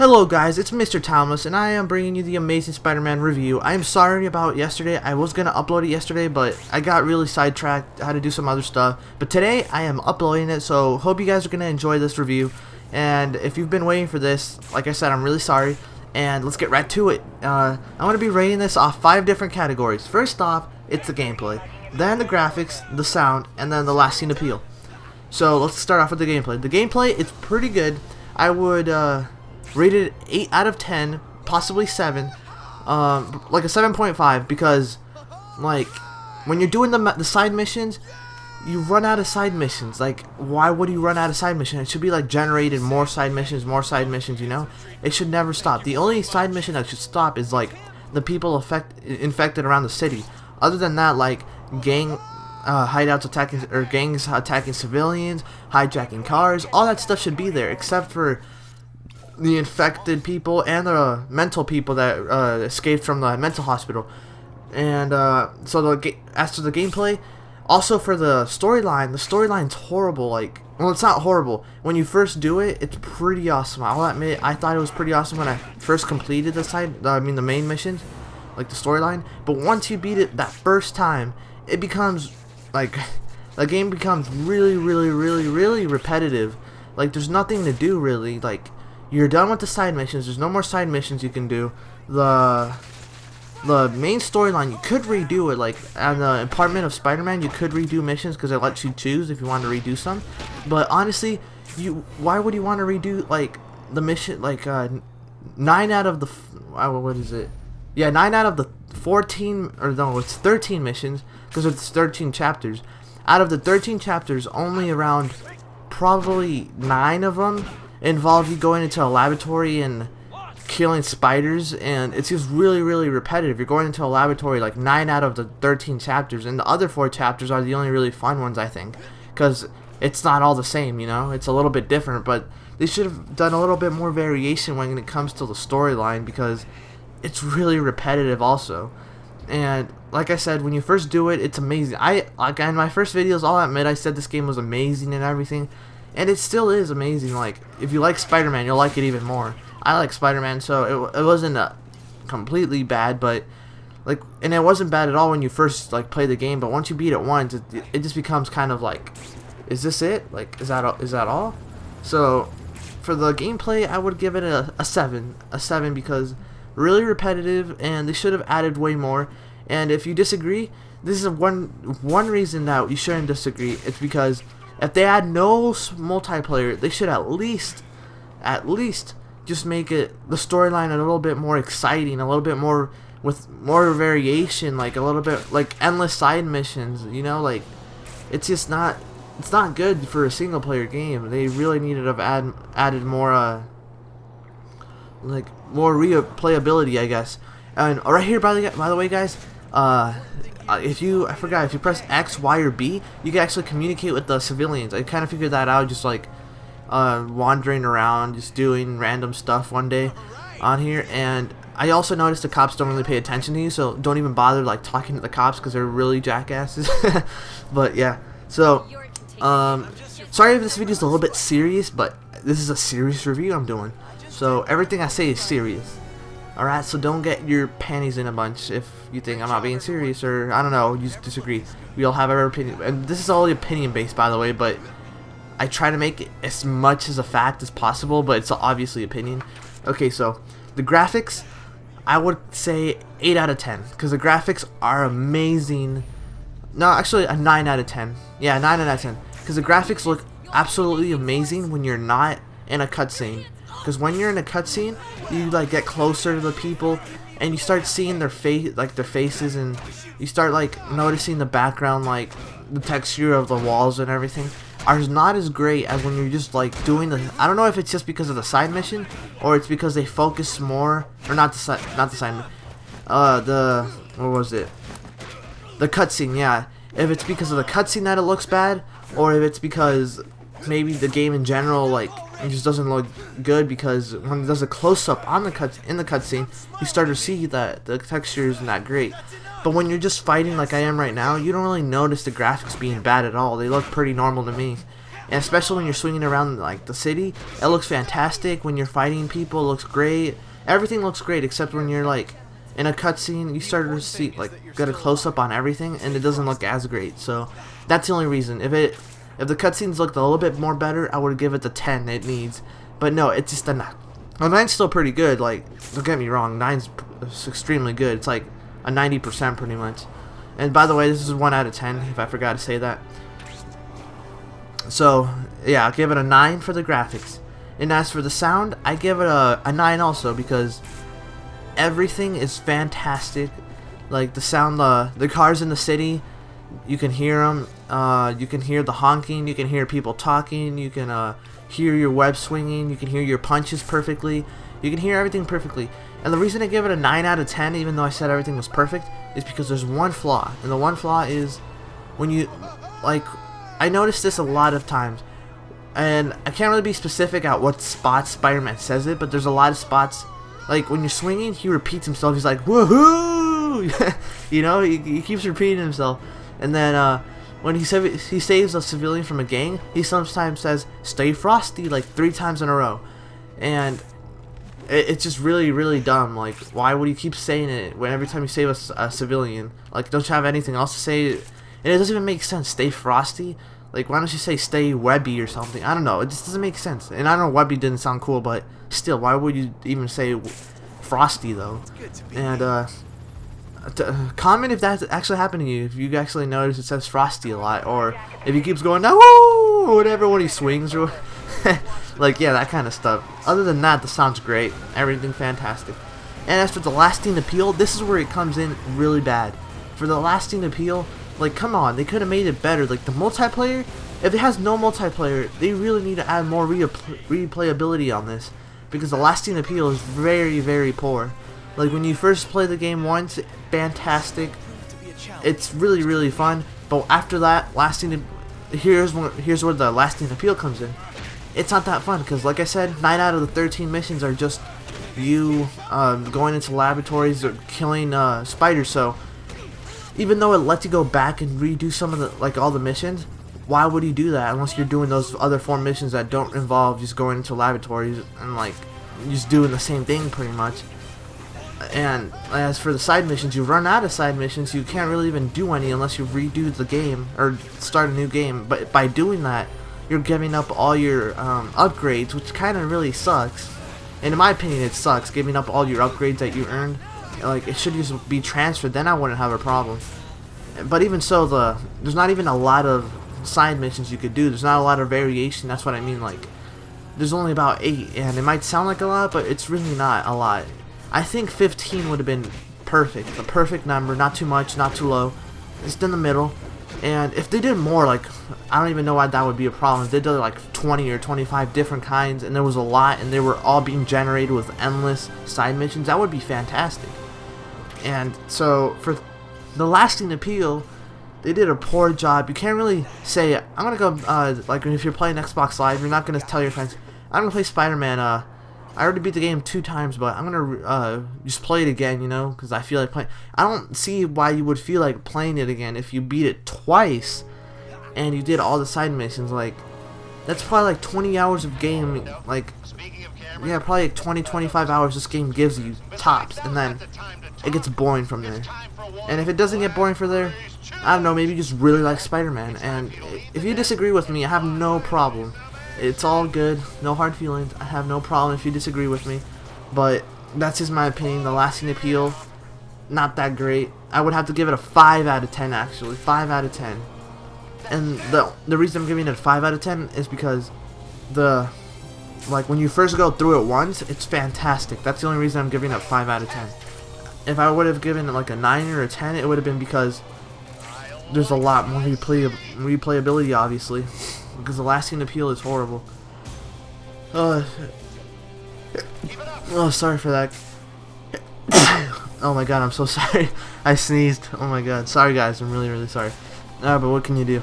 Hello guys, it's Mr. Thomas, and I am bringing you the Amazing Spider-Man review. I am sorry about yesterday. I was going to upload it yesterday, but I got really sidetracked. I had to do some other stuff. But today, I am uploading it, so hope you guys are going to enjoy this review. And if you've been waiting for this, like I said, I'm really sorry. And let's get right to it. I'm going to be rating this off 5 different categories. First off, it's the gameplay. Then the graphics, the sound, and then the last scene appeal. So let's start off with the gameplay. The gameplay, it's pretty good. I would rated 8 out of 10, possibly 7, like a 7.5, because like when you're doing the side missions, you run out of side missions. Like, why would you run out of side missions? It should be like generated more side missions, you know? It should never stop. The only side mission that should stop is like the people infected around the city. Other than that, like gang hideouts attacking, or gangs attacking civilians, hijacking cars, all that stuff should be there, except for the infected people and the mental people that escaped from the mental hospital. And so as to the gameplay, also for the storyline's horrible. Like, well, it's not horrible. When you first do it, it's pretty awesome. I'll admit, I thought it was pretty awesome when I first completed the main missions, like the storyline. But once you beat it that first time, it becomes like the game becomes really repetitive. Like, there's nothing to do really. Like, you're done with the side missions. There's no more side missions you can do. The main storyline, you could redo it. Like, on the apartment of Spider-Man, you could redo missions because it lets you choose if you want to redo some. But honestly, why would you want to redo like the mission? Like 9 out of the what is it? Yeah, 9 out of the 14, or no, it's 13 missions because it's 13 chapters. Out of the 13 chapters, only around probably 9 of them involve you going into a laboratory and killing spiders, and it's just really repetitive. You're going into a laboratory like 9 out of the 13 chapters, and the other 4 chapters are the only really fun ones, I think, because it's not all the same, you know? It's a little bit different, but they should have done a little bit more variation when it comes to the storyline, because it's really repetitive also. And like I said, when you first do it, it's amazing. Like in my first videos, I'll admit, I said this game was amazing and everything. And it still is amazing. Like, if you like Spider-Man, you'll like it even more. I like Spider-Man, so it wasn't completely bad, but like, and it wasn't bad at all when you first like play the game. But once you beat it once, it just becomes kind of like, is this it? Like, is that all? So for the gameplay, I would give it a 7, because really repetitive, and they should have added way more. And if you disagree, this is one reason that you shouldn't disagree. It's because if they add no multiplayer, they should at least just make the storyline a little bit more exciting, a little bit more with more variation, like a little bit like endless side missions, you know? Like, it's just not, it's not good for a single player game. They really needed to have added more like more replayability, I guess. And right here, by the way, guys, if you press X, Y, or B, you can actually communicate with the civilians. I kind of figured that out just like wandering around, just doing random stuff one day on here. And I also noticed the cops don't really pay attention to you, so don't even bother like talking to the cops because they're really jackasses. But yeah, so sorry if this video is a little bit serious, but this is a serious review I'm doing, so everything I say is serious. Alright, so don't get your panties in a bunch if you think I'm not being serious, or I don't know, you disagree. We all have our opinion, and this is all opinion based, by the way, but I try to make it as much as a fact as possible, but it's obviously opinion. Okay, so the graphics, I would say 8 out of 10, because the graphics are amazing. No, actually a 9 out of 10. Yeah, 9 out of 10, because the graphics look absolutely amazing when you're not in a cutscene. Because when you're in a cutscene, you like get closer to the people, and you start seeing their faces, and you start like noticing the background, like the texture of the walls and everything are not as great as when you're just like doing the. I don't know if it's just because of the side mission, or it's because they focus more, or not the side, what was it? The cutscene, yeah. If it's because of the cutscene that it looks bad, or if it's because maybe the game in general, like, it just doesn't look good, because when it does a close-up on the cutscene, you start to see that the texture isn't that great. But when you're just fighting like I am right now, you don't really notice the graphics being bad at all. They look pretty normal to me. and especially when you're swinging around like the city, it looks fantastic. When you're fighting people, it looks great. Everything looks great except when you're like in a cutscene, you start to see like get a close up on everything, and it doesn't look as great. So that's the only reason. If the cutscenes looked a little bit more better, I would give it the 10 it needs. But no, it's just a 9. Well, 9's still pretty good. Like, don't get me wrong, 9's extremely good. It's like a 90% pretty much. And by the way, this is 1 out of 10. If I forgot to say that. So yeah, I'll give it a 9 for the graphics. And as for the sound, I give it a 9 also, because everything is fantastic. Like the sound, the cars in the city, you can hear them. You can hear the honking. You can hear people talking. You can hear your web swinging. You can hear your punches perfectly. You can hear everything perfectly. And the reason I give it a 9 out of 10, even though I said everything was perfect, is because there's one flaw. And the one flaw is when you, like, I noticed this a lot of times. And I can't really be specific at what spots Spider-Man says it, but there's a lot of spots. Like when you're swinging, he repeats himself. He's like, woohoo! You know, he keeps repeating himself. And then when he saves a civilian from a gang, he sometimes says, stay frosty, like 3 times in a row. And it's just really, really dumb. Like, why would he keep saying it when every time you save a civilian? Like, don't you have anything else to say? And it doesn't even make sense. Stay frosty? Like, why don't you say stay webby or something? I don't know. It just doesn't make sense. And I know webby didn't sound cool, but still, why would you even say frosty, though? And, comment if that actually happened to you. If you actually notice it says frosty a lot. Or if he keeps going, no, or whatever, when he swings. Or like, yeah, that kind of stuff. Other than that, the sound's great. Everything fantastic. And as for the lasting appeal, this is where it comes in really bad. For the lasting appeal, like, come on, they could have made it better. Like, the multiplayer, if it has no multiplayer, they really need to add more replayability on this, because the lasting appeal is very, very poor. Like, when you first play the game once, fantastic, it's really, really fun, but after that, here's where the lasting appeal comes in. It's not that fun, because like I said, 9 out of the 13 missions are just you going into laboratories or killing spiders. So even though it lets you go back and redo some of the, like, all the missions, why would you do that unless you're doing those other 4 missions that don't involve just going into laboratories and like just doing the same thing pretty much? And as for the side missions, you run out of side missions. You can't really even do any unless you redo the game or start a new game. But by doing that, you're giving up all your upgrades, which kind of really sucks. And in my opinion, it sucks giving up all your upgrades that you earned. Like, it should just be transferred, then I wouldn't have a problem. But even so, there's not even a lot of side missions you could do. There's not a lot of variation. That's what I mean. Like, there's only about 8, and it might sound like a lot, but it's really not a lot. I think 15 would have been perfect. The perfect number, not too much, not too low, just in the middle. And if they did more, like, I don't even know why that would be a problem. If they did like 20 or 25 different kinds, and there was a lot, and they were all being generated with endless side missions, that would be fantastic. And so for the lasting appeal, they did a poor job. You can't really say, I'm gonna go, like, if you're playing Xbox Live, you're not gonna tell your friends, I'm gonna play Spider-Man. I already beat the game 2 times, but I'm gonna just play it again, you know, because I feel like playing. I don't see why you would feel like playing it again if you beat it twice and you did all the side missions. Like, that's probably like 20 hours of game. Like, yeah, probably like 20-25 hours this game gives you tops, and then it gets boring from there. And if it doesn't get boring from there, I don't know, maybe you just really like Spider-Man. And if you disagree with me, I have no problem. It's all good, no hard feelings. I have no problem if you disagree with me, but that's just my opinion. The lasting appeal, not that great. I would have to give it a 5 out of 10 actually, 5 out of 10. And the reason I'm giving it a 5 out of 10 is because like, when you first go through it once, it's fantastic. That's the only reason I'm giving it a 5 out of 10. If I would have given it like a 9 or a 10, it would have been because there's a lot more replayability, obviously, because the lasting appeal is horrible. Oh, sorry for that. Oh my god, I'm so sorry. I sneezed. Oh my god. Sorry guys, I'm really, really sorry. But what can you do?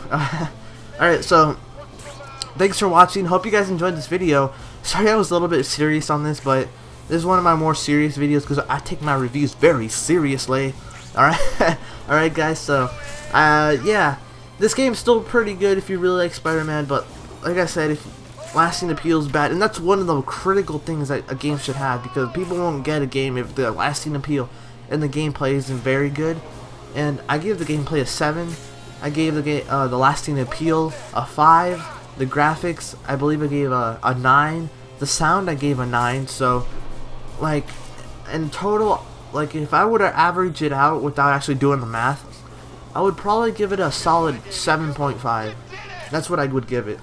Alright, so thanks for watching. Hope you guys enjoyed this video. Sorry I was a little bit serious on this, but this is one of my more serious videos because I take my reviews very seriously. Alright? Alright guys, so yeah, this game's still pretty good if you really like Spider-Man, but like I said, if lasting appeal is bad, and that's one of the critical things that a game should have, because people won't get a game if the lasting appeal and the gameplay isn't very good. And I gave the gameplay a 7. I gave the lasting appeal a 5. The graphics, I believe I gave a 9. The sound, I gave a 9. So, like, in total, like, if I were to average it out without actually doing the math, I would probably give it a solid 7.5. That's what I would give it.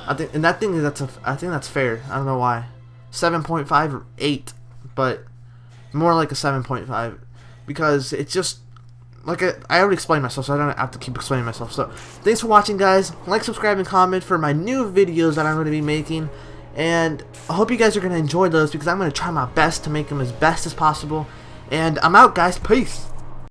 I think, and I think that's fair. I don't know why. 7.5 or 8, but more like a 7.5, because it's just like I already explained myself, so I don't have to keep explaining myself. So thanks for watching, guys. Like, subscribe, and comment for my new videos that I'm going to be making, and I hope you guys are going to enjoy those, because I'm going to try my best to make them as best as possible. And I'm out, guys. Peace.